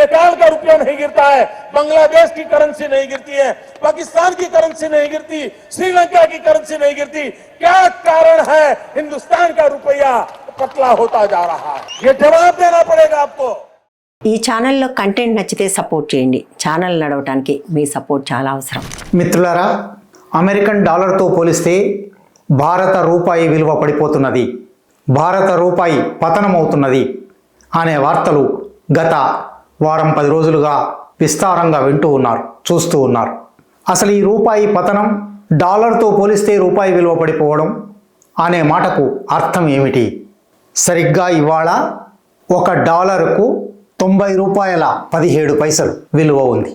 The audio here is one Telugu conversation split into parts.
नेपाल का रुपया नहीं गिरता है, बांग्लादेश की करेंसी नहीं गिरती है, पाकिस्तान की करेंसी नहीं गिरती, श्रीलंका की करेंसी नहीं गिरती। क्या कारण है हिंदुस्तान का रुपया पतला होता जा रहा है? ये जवाब देना पड़ेगा आपको। ఈ ఛానల్లో కంటెంట్ నచ్చితే సపోర్ట్ చేయండి. ఛానల్ నడవడానికి మీ సపోర్ట్ చాలా అవసరం. మిత్రులారా, అమెరికన్ డాలర్తో పోలిస్తే భారత రూపాయి విలువ పడిపోతున్నది, భారత రూపాయి పతనమవుతున్నది అనే వార్తలు గత వారం 10 రోజులుగా విస్తారంగా వింటూ ఉన్నారు, చూస్తూ ఉన్నారు. అసలు ఈ రూపాయి పతనం, డాలర్తో పోలిస్తే రూపాయి విలువ పడిపోవడం అనే మాటకు అర్థం ఏమిటి? సరిగ్గా ఇవాళ $1 $90.17 విలువ ఉంది.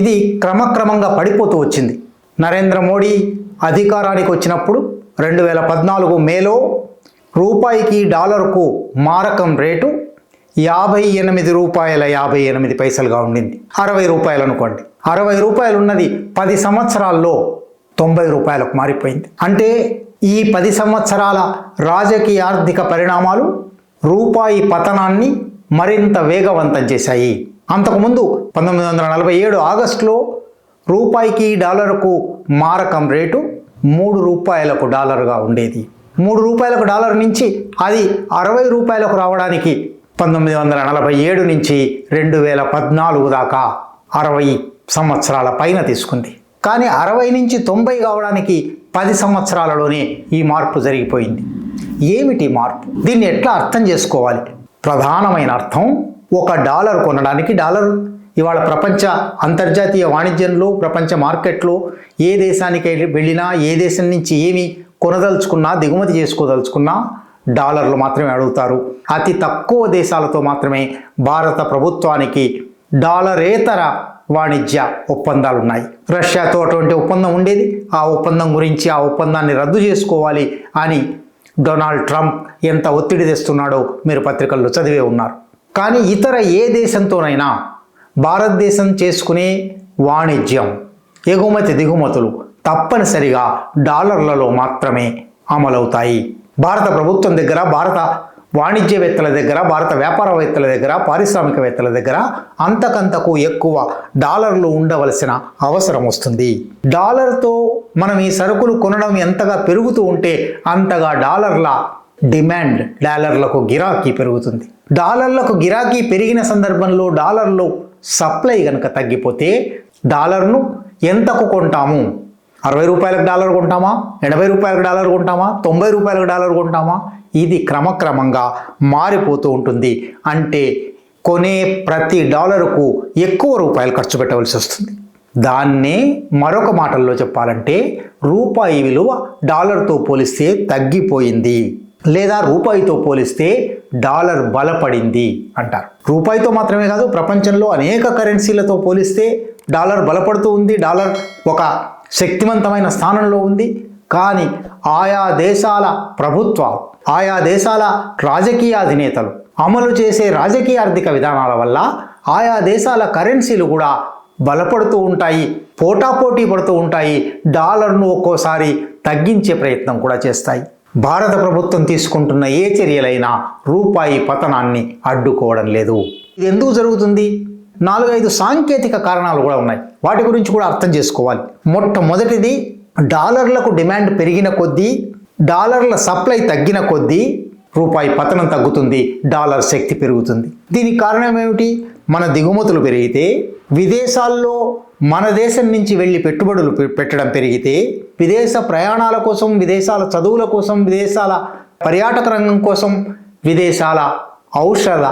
ఇది క్రమక్రమంగా పడిపోతూ వచ్చింది. నరేంద్ర మోడీ అధికారానికి వచ్చినప్పుడు 2014 మేలో రూపాయికి డాలర్కు మారకం రేటు $58.58 ఉండింది. ₹60 అనుకోండి. ₹60 ఉన్నది 10 సంవత్సరాల్లో $90 మారిపోయింది. అంటే ఈ 10 సంవత్సరాల రాజకీయ ఆర్థిక పరిణామాలు రూపాయి పతనాన్ని మరింత వేగవంతం చేశాయి. అంతకుముందు 1947 ఆగస్టులో రూపాయికి డాలర్కు మారకం రేటు $3 డాలర్గా ఉండేది. $3 డాలర్ నుంచి అది ₹60 రావడానికి 1947 నుంచి 2014 దాకా 60 సంవత్సరాల పైన తీసుకుంది. కానీ 60 నుంచి 90 కావడానికి 10 సంవత్సరాలలోనే ఈ మార్పు జరిగిపోయింది. ఏమిటి మార్పు? దీన్ని ఎట్లా అర్థం చేసుకోవాలి? ప్రధానమైన అర్థం, $1 కొనడానికి డాలర్ ఇవాళ ప్రపంచ అంతర్జాతీయ వాణిజ్యంలో, ప్రపంచ మార్కెట్లో ఏ దేశానికి వెళ్ళినా, ఏ దేశం నుంచి ఏమి కొనదలుచుకున్నా, దిగుమతి చేసుకోదలుచుకున్నా డాలర్లు మాత్రమే అడుగుతారు. అతి తక్కువ దేశాలతో మాత్రమే భారత ప్రభుత్వానికి డాలరేతర వాణిజ్య ఒప్పందాలు ఉన్నాయి. రష్యాతో అటువంటి ఒప్పందం ఉండేది. ఆ ఒప్పందం గురించి, ఆ ఒప్పందాన్ని రద్దు చేసుకోవాలి అని డొనాల్డ్ ట్రంప్ ఎంత ఒత్తిడి తెస్తున్నాడో మీరు పత్రికల్లో చదివే ఉన్నారు. కానీ ఇతర ఏ దేశంతోనైనా భారతదేశం చేసుకునే వాణిజ్యం, ఎగుమతి దిగుమతులు తప్పనిసరిగా డాలర్లలో మాత్రమే అమలవుతాయి. భారత ప్రభుత్వం దగ్గర, భారత వాణిజ్యవేత్తల దగ్గర, భారత వ్యాపారవేత్తల దగ్గర, పారిశ్రామికవేత్తల దగ్గర అంతకంతకు ఎక్కువ డాలర్లు ఉండవలసిన అవసరం వస్తుంది. డాలర్తో మనం ఈ సరుకులు కొనడం ఎంతగా పెరుగుతూ ఉంటే అంతగా డాలర్ల డిమాండ్, డాలర్లకు గిరాకీ పెరుగుతుంది. డాలర్లకు గిరాకీ పెరిగిన సందర్భంలో డాలర్లు సప్లై కనుక తగ్గిపోతే డాలర్ను ఎంతకు కొంటాము? ₹60 డాలర్ కొంటామా? ₹80 డాలర్ కొంటామా? ₹90 డాలర్ కొంటామా? ఇది క్రమక్రమంగా మారిపోతూ ఉంటుంది. అంటే కొనే ప్రతి డాలరుకు ఎక్కువ రూపాయలు ఖర్చు పెట్టవలసి వస్తుంది. దాన్నే మరొక మాటల్లో చెప్పాలంటే రూపాయి విలువ డాలర్తో పోలిస్తే తగ్గిపోయింది, లేదా రూపాయితో పోలిస్తే డాలర్ బలపడింది అంటారు. రూపాయితో మాత్రమే కాదు, ప్రపంచంలో అనేక కరెన్సీలతో పోలిస్తే డాలర్ బలపడుతూ ఉంది. డాలర్ ఒక శక్తివంతమైన స్థానంలో ఉంది. కానీ ఆయా దేశాల ప్రభుత్వాలు, ఆయా దేశాల రాజకీయ అధినేతలు అమలు చేసే రాజకీయ ఆర్థిక విధానాల వల్ల ఆయా దేశాల కరెన్సీలు కూడా బలపడుతూ ఉంటాయి, పోటాపోటీ పడుతూ ఉంటాయి. డాలర్ను ఒక్కోసారి తగ్గించే ప్రయత్నం కూడా చేస్తాయి. భారత ప్రభుత్వం తీసుకుంటున్న ఏ చర్యలైనా రూపాయి పతనాన్ని అడ్డుకోవడం లేదు. ఇది ఎందుకు జరుగుతుంది? 4-5 సాంకేతిక కారణాలు కూడా ఉన్నాయి. వాటి గురించి కూడా అర్థం చేసుకోవాలి. మొట్టమొదటిది, డాలర్లకు డిమాండ్ పెరిగిన కొద్దీ, డాలర్ల సప్లై తగ్గిన కొద్దీ రూపాయి పతనం తగ్గుతుంది, డాలర్ శక్తి పెరుగుతుంది. దీనికి కారణం ఏమిటి? మన దిగుమతులు పెరిగితే, విదేశాల్లో మన దేశం నుంచి వెళ్ళి పెట్టుబడులు పెట్టడం పెరిగితే, విదేశ ప్రయాణాల కోసం, విదేశాల చదువుల కోసం, విదేశాల పర్యాటక రంగం కోసం, విదేశాల ఔషధ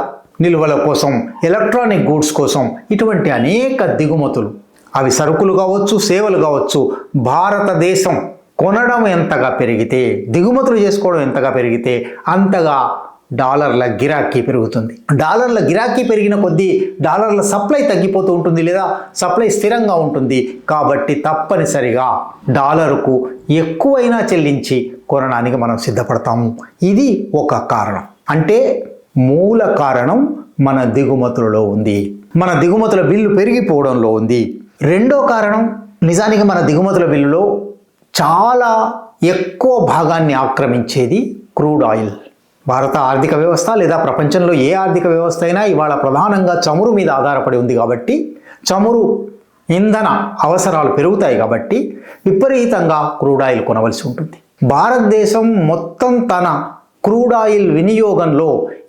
నిల్వల కోసం, ఎలక్ట్రానిక్ గూడ్స్ కోసం, ఇటువంటి అనేక దిగుమతులు, అవి సరుకులు కావచ్చు, సేవలు కావచ్చు, భారతదేశం కొనడం ఎంతగా పెరిగితే, దిగుమతులు చేసుకోవడం ఎంతగా పెరిగితే అంతగా డాలర్ల గిరాకీ పెరుగుతుంది. డాలర్ల గిరాకీ పెరిగిన కొద్దీ డాలర్ల సప్లై తగ్గిపోతూ ఉంటుంది, లేదా సప్లై స్థిరంగా ఉంటుంది. కాబట్టి తప్పనిసరిగా డాలరుకు ఎక్కువైనా చెల్లించి కొనడానికి మనం సిద్ధపడతాము. ఇది ఒక కారణం. అంటే మూల కారణం మన దిగుమతులలో ఉంది, మన దిగుమతుల బిల్లు పెరిగిపోవడంలో ఉంది. రెండో కారణం, నిజానికి మన దిగుమతుల బిల్లులో చాలా ఎక్కువ భాగాన్ని ఆక్రమించేది క్రూడ్ ఆయిల్. భారత ఆర్థిక వ్యవస్థ లేదా ప్రపంచంలో ఏ ఆర్థిక వ్యవస్థ అయినా ఇవాళ ప్రధానంగా చమురు మీద ఆధారపడి ఉంది కాబట్టి చమురు ఇంధన అవసరాలు పెరుగుతాయి కాబట్టి విపరీతంగా క్రూడ్ ఆయిల్ కొనవలసి ఉంటుంది. భారతదేశం మొత్తం తన క్రూడ్ ఆయిల్ వినియోగంలో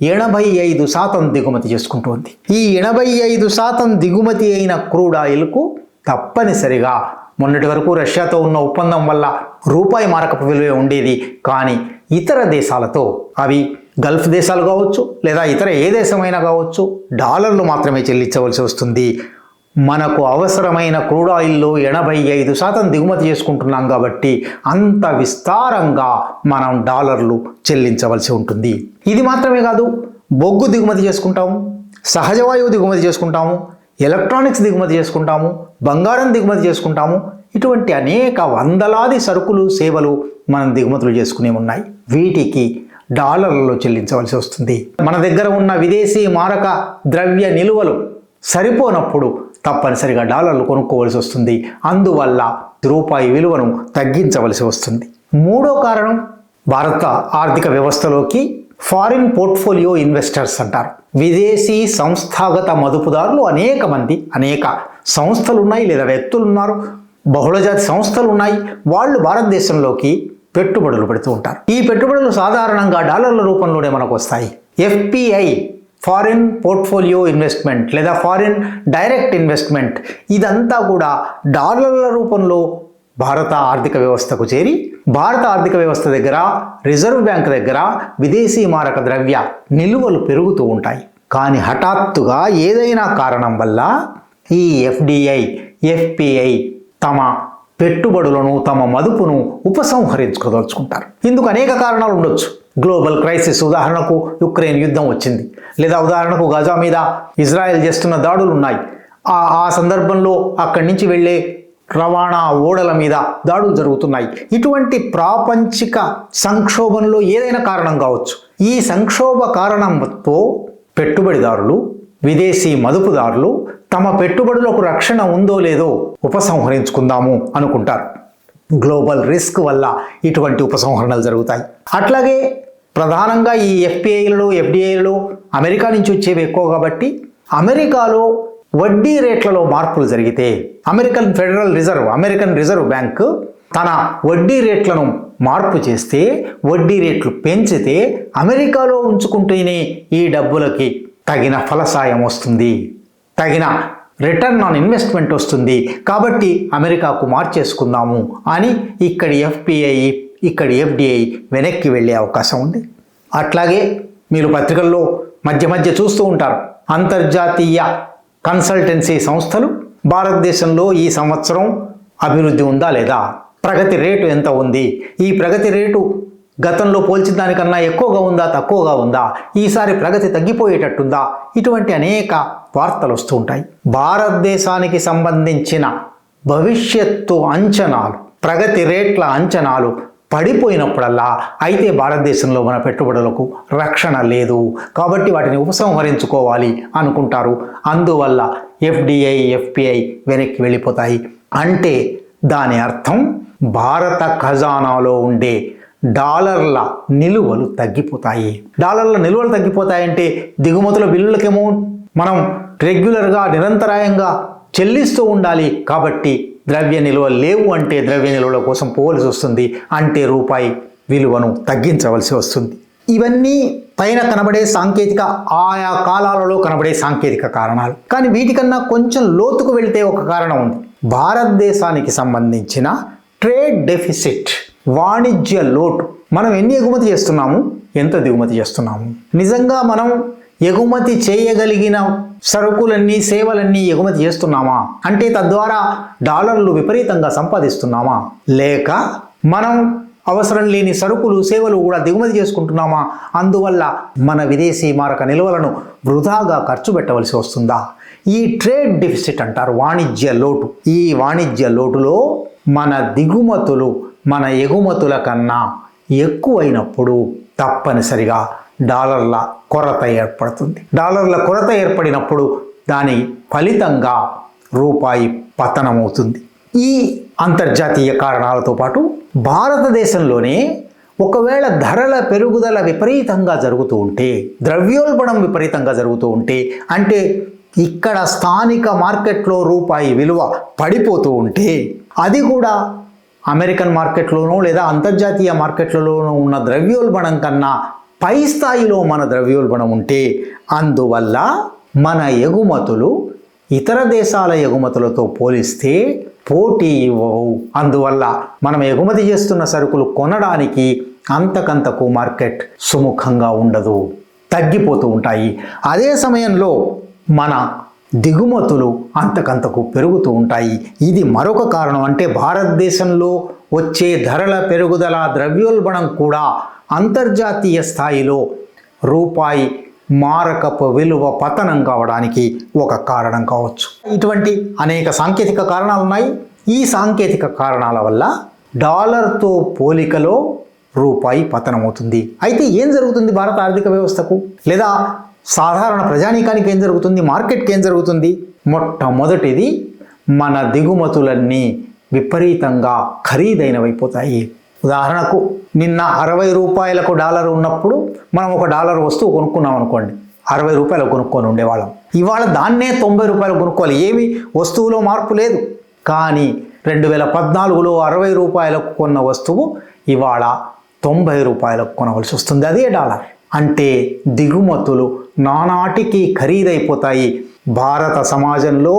85% దిగుమతి చేసుకుంటోంది. ఈ 85% దిగుమతి అయిన క్రూడ్ ఆయిల్కు తప్పనిసరిగా మొన్నటి వరకు రష్యాతో ఉన్న ఒప్పందం వల్ల రూపాయి మారకపు విలువ ఉండేది. కానీ ఇతర దేశాలతో, అవి గల్ఫ్ దేశాలు కావచ్చు లేదా ఇతర ఏ దేశమైనా కావచ్చు, డాలర్లు మాత్రమే చెల్లించవలసి వస్తుంది. మనకు అవసరమైన క్రూడ్ ఆయిల్లో 85% దిగుమతి చేసుకుంటున్నాం కాబట్టి అంత విస్తారంగా మనం డాలర్లు చెల్లించవలసి ఉంటుంది. ఇది మాత్రమే కాదు, బొగ్గు దిగుమతి చేసుకుంటాము, సహజవాయువు దిగుమతి చేసుకుంటాము, ఎలక్ట్రానిక్స్ దిగుమతి చేసుకుంటాము, బంగారం దిగుమతి చేసుకుంటాము. ఇటువంటి అనేక వందలాది సరుకులు, సేవలు మనం దిగుమతులు చేసుకునే ఉన్నాయి. వీటికి డాలర్లలో చెల్లించవలసి వస్తుంది. మన దగ్గర ఉన్న విదేశీ మారక ద్రవ్య నిలువలు సరిపోనప్పుడు తప్పనిసరిగా డాలర్లు కొనుక్కోవలసి వస్తుంది. అందువల్ల రూపాయి విలువను తగ్గించవలసి వస్తుంది. మూడో కారణం, భారత ఆర్థిక వ్యవస్థలోకి ఫారిన్ పోర్ట్ఫోలియో ఇన్వెస్టర్స్ అంటారు. విదేశీ సంస్థాగత మదుపుదారులు అనేక సంస్థలు ఉన్నాయి లేదా వ్యక్తులు ఉన్నారు, బహుళజాతి సంస్థలు ఉన్నాయి. వాళ్ళు భారతదేశంలోకి పెట్టుబడులు పెడుతూ ఉంటారు. ఈ పెట్టుబడులు సాధారణంగా డాలర్ల రూపంలోనే మనకు వస్తాయి. ఎఫ్పిఐ, ఫారిన్ పోర్ట్ఫోలియో ఇన్వెస్ట్మెంట్ లేదా ఫారిన్ డైరెక్ట్ ఇన్వెస్ట్మెంట్, ఇదంతా కూడా డాలర్ల రూపంలో భారత ఆర్థిక వ్యవస్థకు చేరి భారత ఆర్థిక వ్యవస్థ దగ్గర, రిజర్వ్ బ్యాంక్ దగ్గర విదేశీ మారక ద్రవ్య నిలువలు పెరుగుతూ ఉంటాయి. కానీ హఠాత్తుగా ఏదైనా కారణం వల్ల ఈ ఎఫ్డిఐ, ఎఫ్పిఐ తమ పెట్టుబడులను, తమ మదుపును ఉపసంహరించుకోదలుచుకుంటారు. ఇందుకు అనేక కారణాలు ఉండొచ్చు. గ్లోబల్ క్రైసిస్, ఉదాహరణకు యుక్రెయిన్ యుద్ధం వచ్చింది, లేదా ఉదాహరణకు గజా మీద ఇజ్రాయెల్ చేస్తున్న దాడులు ఉన్నాయి. ఆ సందర్భంలో అక్కడి నుంచి వెళ్ళే రవాణా ఓడల మీద దాడులు జరుగుతున్నాయి. ఇటువంటి ప్రాపంచిక సంక్షోభంలో ఏదైనా కారణం కావచ్చు. ఈ సంక్షోభ కారణంతో పెట్టుబడిదారులు, విదేశీ మదుపుదారులు తమ పెట్టుబడులకు రక్షణ ఉందో లేదో ఉపసంహరించుకుందాము అనుకుంటారు. గ్లోబల్ రిస్క్ వల్ల ఇటువంటి ఉపసంహరణలు జరుగుతాయి. అట్లాగే ప్రధానంగా ఈ ఎఫ్పిఐలలో, ఎఫ్డిఐలలో అమెరికా నుంచి వచ్చేవి ఎక్కువ కాబట్టి అమెరికాలో వడ్డీ రేట్లలో మార్పులు జరిగితే అమెరికన్ రిజర్వ్ బ్యాంక్ తన వడ్డీ రేట్లను మార్పు చేస్తే, వడ్డీ రేట్లు పెంచితే అమెరికాలో ఉంచుకుంటేనే ఈ డబ్బులకి తగిన ఫలసాయం వస్తుంది, తగిన రిటర్న్ ఆన్ ఇన్వెస్ట్మెంట్ వస్తుంది. కాబట్టి అమెరికాకు మార్చేసుకుందాము అని ఇక్కడి ఎఫ్పిఐ, ఇక్కడి ఎఫ్డిఐ వెనక్కి వెళ్ళే అవకాశం ఉంది. అట్లాగే మీరు పత్రికల్లో మధ్య చూస్తూ ఉంటారు, అంతర్జాతీయ కన్సల్టెన్సీ సంస్థలు భారతదేశంలో ఈ సంవత్సరం అభివృద్ధి ఉందా లేదా, ప్రగతి రేటు ఎంత ఉంది, ఈ ప్రగతి రేటు గతంలో పోల్చిన దానికన్నా ఎక్కువగా ఉందా, తక్కువగా ఉందా, ఈసారి ప్రగతి తగ్గిపోయేటట్టుందా, ఇటువంటి అనేక వార్తలు వస్తూ ఉంటాయి. భారతదేశానికి సంబంధించిన భవిష్యత్తు అంచనాలు, ప్రగతి రేట్ల అంచనాలు పడిపోయినప్పుడల్లా అయితే భారతదేశంలో మన పెట్టుబడులకు రక్షణ లేదు, కాబట్టి వాటిని ఉపసంహరించుకోవాలి అనుకుంటారు. అందువల్ల ఎఫ్డిఐ, ఎఫ్పిఐ వెనక్కి వెళ్ళిపోతాయి. అంటే దాని అర్థం భారత ఖజానాలో ఉండే డాలర్ల నిలువలు తగ్గిపోతాయి. డాలర్ల నిలువలు తగ్గిపోతాయంటే దిగుమతుల బిల్లులకేమో మనం రెగ్యులర్గా, నిరంతరాయంగా చెల్లిస్తూ ఉండాలి. కాబట్టి ద్రవ్య నిల్వలు లేవు అంటే ద్రవ్య నిల్వల కోసం పోవలసి వస్తుంది. అంటే రూపాయి విలువను తగ్గించవలసి వస్తుంది. ఇవన్నీ పైన కనబడే సాంకేతిక, ఆయా కాలాలలో కనబడే సాంకేతిక కారణాలు. కానీ వీటికన్నా కొంచెం లోతుకు వెళ్తే ఒక కారణం ఉంది. భారతదేశానికి సంబంధించిన ట్రేడ్ డెఫిసిట్, వాణిజ్య లోటు. మనం ఎన్ని ఎగుమతి చేస్తున్నాము, ఎంత దిగుమతి చేస్తున్నాము, నిజంగా మనం ఎగుమతి చేయగలిగిన సరుకులన్నీ, సేవలన్నీ ఎగుమతి చేస్తున్నామా, అంటే తద్వారా డాలర్లు విపరీతంగా సంపాదిస్తున్నామా, లేక మనం అవసరం లేని సరుకులు, సేవలు కూడా దిగుమతి చేసుకుంటున్నామా, అందువల్ల మన విదేశీ మారక నిల్వలను వృధాగా ఖర్చు పెట్టవలసి వస్తుందా. ఈ ట్రేడ్ డెఫిసిట్ అంటారు, వాణిజ్య లోటు. ఈ వాణిజ్య లోటులో మన దిగుమతులు మన ఎగుమతుల కన్నా ఎక్కువైనప్పుడు తప్పనిసరిగా డాలర్ల కొరత ఏర్పడుతుంది. డాలర్ల కొరత ఏర్పడినప్పుడు దాని ఫలితంగా రూపాయి పతనమవుతుంది. ఈ అంతర్జాతీయ కారణాలతో పాటు భారతదేశంలోనే ఒకవేళ ధరల పెరుగుదల విపరీతంగా జరుగుతూ ఉంటే, ద్రవ్యోల్బణం విపరీతంగా జరుగుతూ ఉంటే, అంటే ఇక్కడ స్థానిక మార్కెట్లో రూపాయి విలువ పడిపోతూ ఉంటే, అది కూడా అమెరికన్ మార్కెట్లోనూ లేదా అంతర్జాతీయ మార్కెట్లలోనూ ఉన్న ద్రవ్యోల్బణం కన్నా పై స్థాయిలో మన ద్రవ్యోల్బణం ఉంటే, అందువల్ల మన ఎగుమతులు ఇతర దేశాల ఎగుమతులతో పోలిస్తే పోటీ ఇవ్వవు. అందువల్ల మనం ఎగుమతి చేస్తున్న సరుకులు కొనడానికి అంతకంతకు మార్కెట్ సుముఖంగా ఉండదు, తగ్గిపోతూ ఉంటాయి. అదే సమయంలో మన దిగుమతులు అంతకంతకు పెరుగుతూ ఉంటాయి. ఇది మరొక కారణం. అంటే భారతదేశంలో వచ్చే ధరల పెరుగుదల, ద్రవ్యోల్బణం కూడా అంతర్జాతీయ స్థాయిలో రూపాయి మారకపు విలువ పతనం కావడానికి ఒక కారణం కావచ్చు. ఇటువంటి అనేక సాంకేతిక కారణాలు ఉన్నాయి. ఈ సాంకేతిక కారణాల వల్ల డాలర్తో పోలికలో రూపాయి పతనమవుతుంది. అయితే ఏం జరుగుతుంది భారత ఆర్థిక వ్యవస్థకు, లేదా సాధారణ ప్రజానీకానికి ఏం జరుగుతుంది, మార్కెట్కి ఏం జరుగుతుంది? మొట్టమొదటిది, మన దిగుమతులన్నీ విపరీతంగా ఖరీదైనవైపోతాయి. ఉదాహరణకు నిన్న 60 రూపాయలకు డాలర్ ఉన్నప్పుడు మనం ఒక డాలర్ వస్తువు కొనుక్కున్నాం అనుకోండి, 60 రూపాయలు కొనుక్కొని ఉండేవాళ్ళం. ఇవాళ దాన్నే 90 రూపాయలు కొనుక్కోవాలి. ఏమి వస్తువులో మార్పు లేదు. కానీ 2014లో 60 రూపాయలకు కొన్న వస్తువు ఇవాళ 90 రూపాయలకు కొనవలసి వస్తుంది. అదే డాలర్. అంటే దిగుమతులు నానాటికి ఖరీదైపోతాయి. భారత సమాజంలో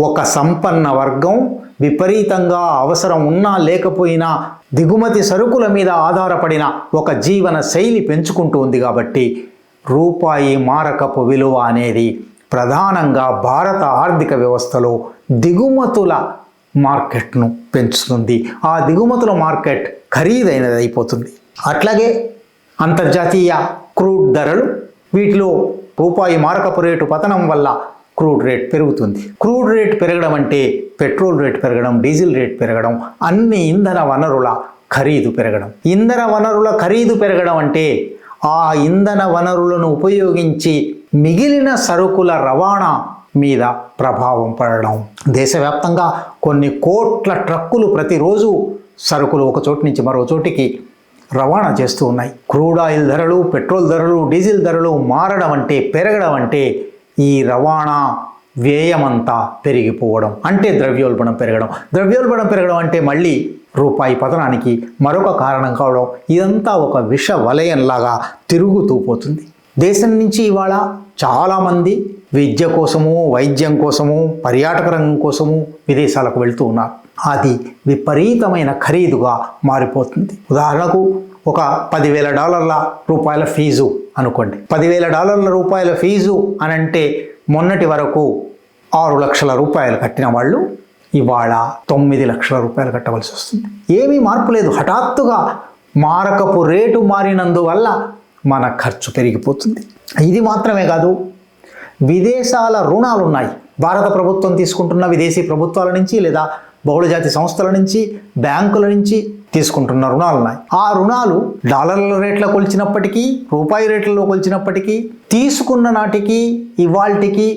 ఒక సంపన్న వర్గం విపరీతంగా అవసరం ఉన్నా లేకపోయినా దిగుమతి సరుకుల మీద ఆధారపడిన ఒక జీవన శైలి పెంచుకుంటూ ఉంది. కాబట్టి రూపాయి మారకపు విలువ అనేది ప్రధానంగా భారత ఆర్థిక వ్యవస్థలో దిగుమతుల మార్కెట్ను పెంచుతుంది. ఆ దిగుమతుల మార్కెట్ ఖరీదైనది అయిపోతుంది. అట్లాగే అంతర్జాతీయ క్రూడ్ ధరలు, వీటిలో రూపాయి మారకపు రేటు పతనం వల్ల క్రూడ్ రేట్ పెరుగుతుంది. క్రూడ్ రేట్ పెరగడం అంటే పెట్రోల్ రేట్ పెరగడం, డీజిల్ రేట్ పెరగడం, అన్ని ఇంధన వనరుల ఖరీదు పెరగడం. ఇంధన వనరుల ఖరీదు పెరగడం అంటే ఆ ఇంధన వనరులను ఉపయోగించి మిగిలిన సరుకుల రవాణా మీద ప్రభావం పడడం. దేశవ్యాప్తంగా కొన్ని కోట్ల ట్రక్కులు ప్రతిరోజు సరుకులు ఒక చోటు నుంచి మరో చోటికి రవాణా చేస్తూ ఉన్నాయి. క్రూడ్ ఆయిల్ ధరలు, పెట్రోల్ ధరలు, డీజిల్ ధరలు మారడం అంటే, పెరగడం అంటే ఈ రవాణా వ్యయమంతా పెరిగిపోవడం, అంటే ద్రవ్యోల్బణం పెరగడం. ద్రవ్యోల్బణం పెరగడం అంటే మళ్ళీ రూపాయి పతనానికి మరొక కారణం కావడం. ఇదంతా ఒక విష వలయంలాగా తిరుగుతూ పోతుంది. దేశం నుంచి ఇవాళ చాలామంది విద్య కోసము, వైద్యం కోసము, పర్యాటక రంగం కోసము విదేశాలకు వెళ్తూ ఉన్నారు. అది విపరీతమైన ఖరీదుగా మారిపోతుంది. ఉదాహరణకు ఒక $10,000 ఫీజు అనుకోండి. $10,000 ఫీజు అని అంటే మొన్నటి వరకు 6 లక్షల రూపాయలు కట్టిన వాళ్ళు ఇవాళ 9 లక్షల రూపాయలు కట్టవలసి వస్తుంది. ఏమీ మార్పు లేదు. హఠాత్తుగా మారకపు రేటు మారినందువల్ల మన ఖర్చు పెరిగిపోతుంది. ఇది మాత్రమే కాదు, విదేశాల రుణాలు ఉన్నాయి. భారత ప్రభుత్వం తీసుకుంటున్న విదేశీ ప్రభుత్వాల నుంచి లేదా బహుళజాతి సంస్థల నుంచి, బ్యాంకుల నుంచి తీసుకుంటున్న రుణాలు ఉన్నాయి. ఆ రుణాలు డాలర్ల రేట్లో కొలిచినప్పటికీ, రూపాయి రేట్లలో కొలిచినప్పటికీ, తీసుకున్న నాటికి ఇవాల్టికి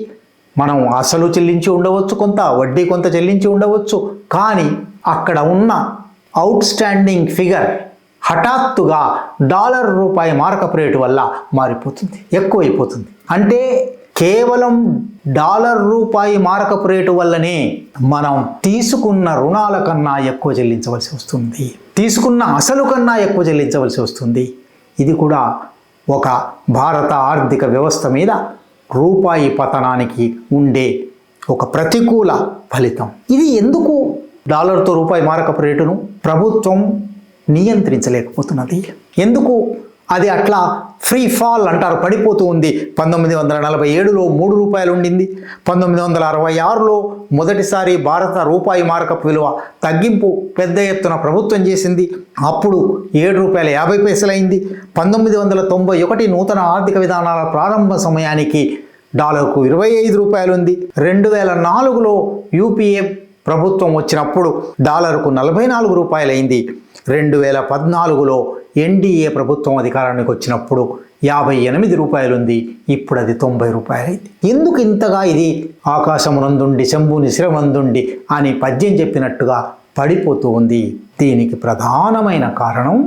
మనం అసలు చెల్లించి ఉండవచ్చు, కొంత వడ్డీ కొంత చెల్లించి ఉండవచ్చు. కానీ అక్కడ ఉన్న అవుట్ స్టాండింగ్ ఫిగర్ హఠాత్తుగా డాలర్ రూపాయి మారకపు రేటు వల్ల మారిపోతుంది, ఎక్కువైపోతుంది. అంటే కేవలం డాలర్ రూపాయి మారకపు రేటు వల్లనే మనం తీసుకున్న రుణాల కన్నా ఎక్కువ చెల్లించవలసి వస్తుంది, తీసుకున్న అసలు కన్నా ఎక్కువ చెల్లించవలసి వస్తుంది. ఇది కూడా ఒక భారత ఆర్థిక వ్యవస్థ మీద రూపాయి పతనానికి ఉండే ఒక ప్రతికూల ఫలితం. ఇది ఎందుకు డాలర్తో రూపాయి మారకపు రేటును ప్రభుత్వం నియంత్రించలేకపోతున్నది? ఎందుకు అది అట్లా ఫ్రీ ఫాల్ అంటారు, పడిపోతూ ఉంది? 1947లో 3 రూపాయలు ఉండింది. 1966లో మొదటిసారి భారత రూపాయి మారకపు విలువ తగ్గింపు పెద్ద ఎత్తున ప్రభుత్వం చేసింది. అప్పుడు ₹7.50 అయింది. 1991 నూతన ఆర్థిక విధానాల ప్రారంభ సమయానికి డాలర్కు 25 రూపాయలు ఉంది. 2004లో యూపీఏ ప్రభుత్వం వచ్చినప్పుడు డాలర్కు 44 రూపాయలు అయింది. 2014లో ఎన్డీఏ ప్రభుత్వం అధికారానికి వచ్చినప్పుడు 58 రూపాయలు ఉంది. ఇప్పుడు అది 90 రూపాయలు అయింది. ఎందుకు ఇంతగా ఇది ఆకాశమునందుండి శంభుని శిరమందుండి అని పద్యం చెప్పినట్టుగా పడిపోతూ ఉంది? దీనికి ప్రధానమైన కారణం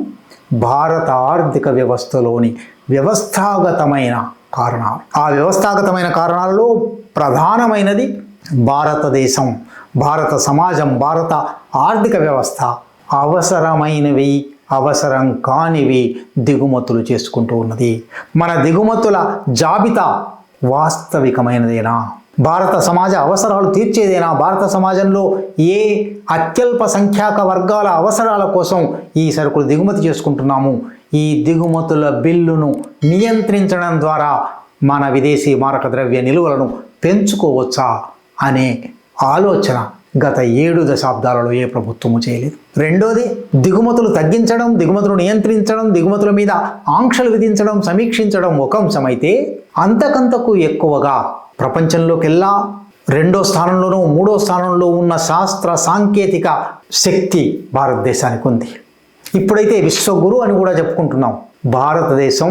భారత ఆర్థిక వ్యవస్థలోని వ్యవస్థాగతమైన కారణాలు. ఆ వ్యవస్థాగతమైన కారణాలలో ప్రధానమైనది భారతదేశం, భారత సమాజం, భారత ఆర్థిక వ్యవస్థ అవసరమైనవి, అవసరం కానివి దిగుమతులు చేసుకుంటూ ఉన్నది. మన దిగుమతుల జాబితా వాస్తవికమైనదేనా? భారత సమాజ అవసరాలు తీర్చేదేనా? భారత సమాజంలో ఏ అత్యల్ప సంఖ్యాక వర్గాల అవసరాల కోసం ఈ సరుకులు దిగుమతి చేసుకుంటున్నాము? ఈ దిగుమతుల బిల్లును నియంత్రించడం ద్వారా మన విదేశీ మారక ద్రవ్య నిలువలను పెంచుకోవచ్చా అనే ఆలోచన గత 7 దశాబ్దాలలో ఏ ప్రభుత్వము చేయలేదు. రెండోది, దిగుమతులు తగ్గించడం, దిగుమతులు నియంత్రించడం, దిగుమతుల మీద ఆంక్షలు విధించడం, సమీక్షించడం ఒక అంశమైతే, అంతకంతకు ఎక్కువగా ప్రపంచంలోకెల్లా 2వ స్థానంలోనూ 3వ స్థానంలో ఉన్న శాస్త్ర సాంకేతిక శక్తి భారతదేశానికి ఉంది. ఇప్పుడైతే విశ్వగురు అని కూడా చెప్పుకుంటున్నాం. భారతదేశం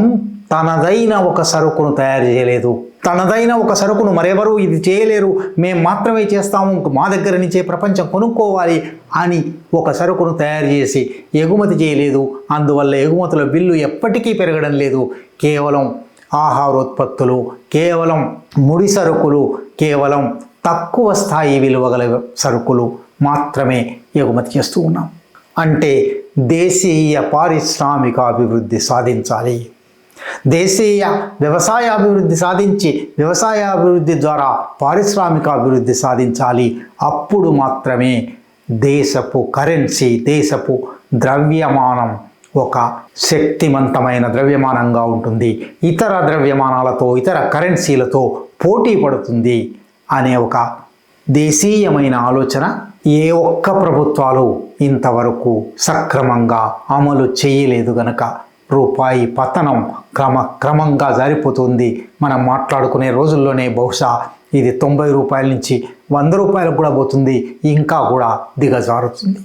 తనదైన ఒక సరుకును తయారు చేయలేదు. తనదైన ఒక సరుకును మరెవరూ ఇది చేయలేరు, మేము మాత్రమే చేస్తాము, మా దగ్గర నుంచే ప్రపంచం కొనుక్కోవాలి అని ఒక సరుకును తయారు చేసి ఎగుమతి చేయలేదు. అందువల్ల ఎగుమతుల బిల్లు ఎప్పటికీ పెరగడం లేదు. కేవలం ఆహారోత్పత్తులు, కేవలం ముడి సరుకులు, కేవలం తక్కువ స్థాయి విలువ గల సరుకులు మాత్రమే ఎగుమతి చేస్తూ ఉన్నాం. అంటే దేశీయ పారిశ్రామిక అభివృద్ధి సాధించాలి. దేశీయ వ్యవసాయ అభివృద్ధి సాధించి, వ్యవసాయ అభివృద్ధి ద్వారా పారిశ్రామిక అభివృద్ధి సాధించాలి. అప్పుడు మాత్రమే దేశపు కరెన్సీ, దేశపు ద్రవ్యమానం ఒక శక్తివంతమైన ద్రవ్యమానంగా ఉంటుంది. ఇతర ద్రవ్యమానాలతో, ఇతర కరెన్సీలతో పోటీ పడుతుంది అనే ఒక దేశీయమైన ఆలోచన ఏ ఒక్క ప్రభుత్వాలు ఇంతవరకు సక్రమంగా అమలు చేయలేదు. గనక రూపాయి పతనం క్రమంగా జారిపోతుంది. మనం మాట్లాడుకునే రోజుల్లోనే బహుశా ఇది 90 రూపాయల నుంచి 100 రూపాయలకు కూడా పోతుంది, ఇంకా కూడా దిగజారుతుంది.